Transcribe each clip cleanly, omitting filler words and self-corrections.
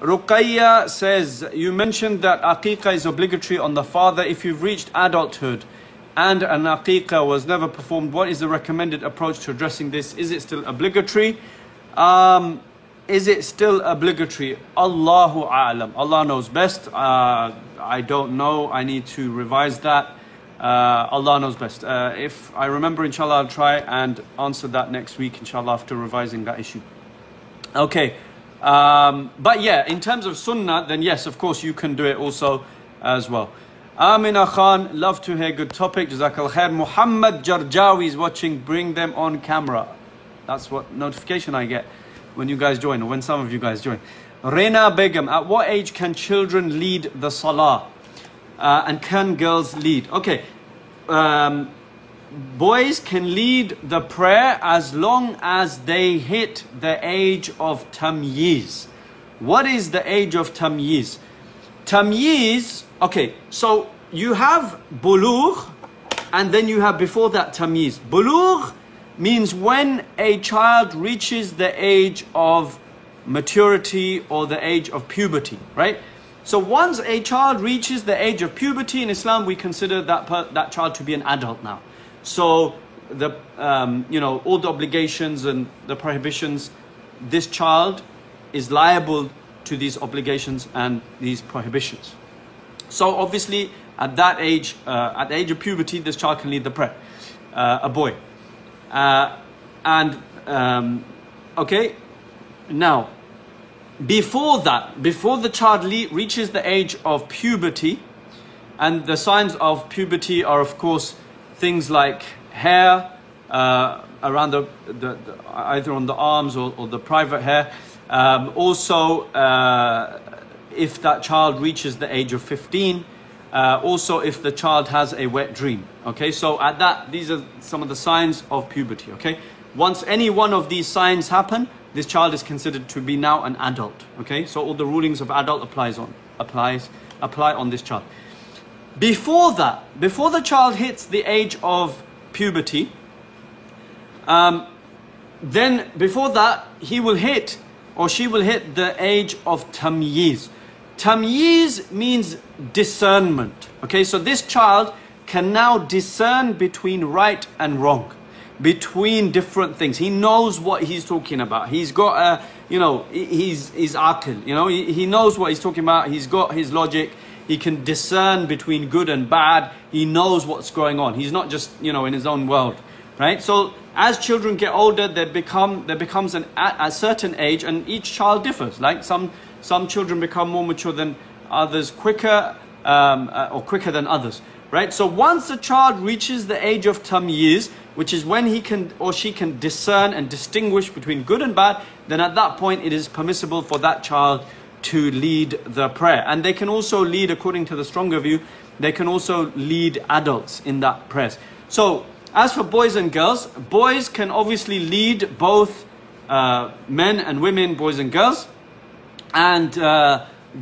Ruqayya says, you mentioned that aqiqah is obligatory on the father. If you've reached adulthood and an aqiqah was never performed, what is the recommended approach to addressing this? Is it still obligatory? Is it still obligatory? Allahu a'lam. Allah knows best. I don't know. I need to revise that. Allah knows best. If I remember, inshallah, I'll try and answer that next week, inshallah, after revising that issue. Okay. But yeah, in terms of sunnah, then yes, of course, you can do it also as well. Amina Khan, love to hear, good topic. Jazakallah khair. Muhammad Jarjawi is watching. Bring them on camera. That's what notification I get when you guys join, or when some of you guys join. Reina Begum, at what age can children lead the salah? And can girls lead? Okay, boys can lead the prayer as long as they hit the age of tamyiz. What is the age of tamyiz? Tamyiz, okay, so you have bulugh, and then you have before that tamyiz. Bulugh means when a child reaches the age of maturity or the age of puberty, right? So once a child reaches the age of puberty in Islam, we consider that child to be an adult now. So the all the obligations and the prohibitions, this child is liable to these obligations and these prohibitions. So obviously at that age, at the age of puberty, this child can lead the prayer, a boy. Okay, now before that, before the child reaches the age of puberty, and the signs of puberty are of course things like hair around the either on the arms or the private hair. Also, if that child reaches the age of 15, also if the child has a wet dream. Okay, so at that, these are some of the signs of puberty. Okay, once any one of these signs happen, this child is considered to be now an adult. Okay, so all the rulings of adult apply on this child. Before that, before the child hits the age of puberty, then before that he will hit or she will hit the age of tamyiz. Tamyiz means discernment. Okay, so this child can now discern between right and wrong, between different things. He knows what he's talking about. He's got he's aqil, he knows what he's talking about. He's got his logic. He can discern between good and bad. He knows what's going on. He's not just, in his own world, right? So as children get older, there becomes a certain age, and each child differs. Like some children become more mature than others quicker, or quicker than others, right? So once a child reaches the age of tamyiz, which is when he can or she can discern and distinguish between good and bad, then at that point it is permissible for that child to lead the prayer. And they can also lead, according to the stronger view, they can also lead adults in that prayer. So as for boys and girls, boys can obviously lead both men and women, boys and girls, and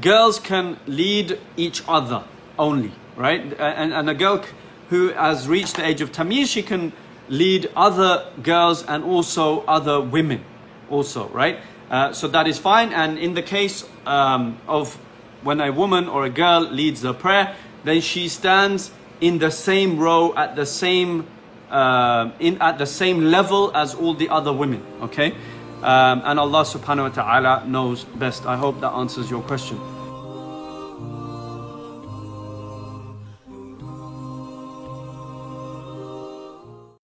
girls can lead each other only, right? And a girl who has reached the age of tamyiz, she can lead other girls and also other women also, right? So that is fine. And in the case of when a woman or a girl leads the prayer, then she stands in the same row at the same level as all the other women. Okay, and Allah subhanahu wa ta'ala knows best. I hope that answers your question.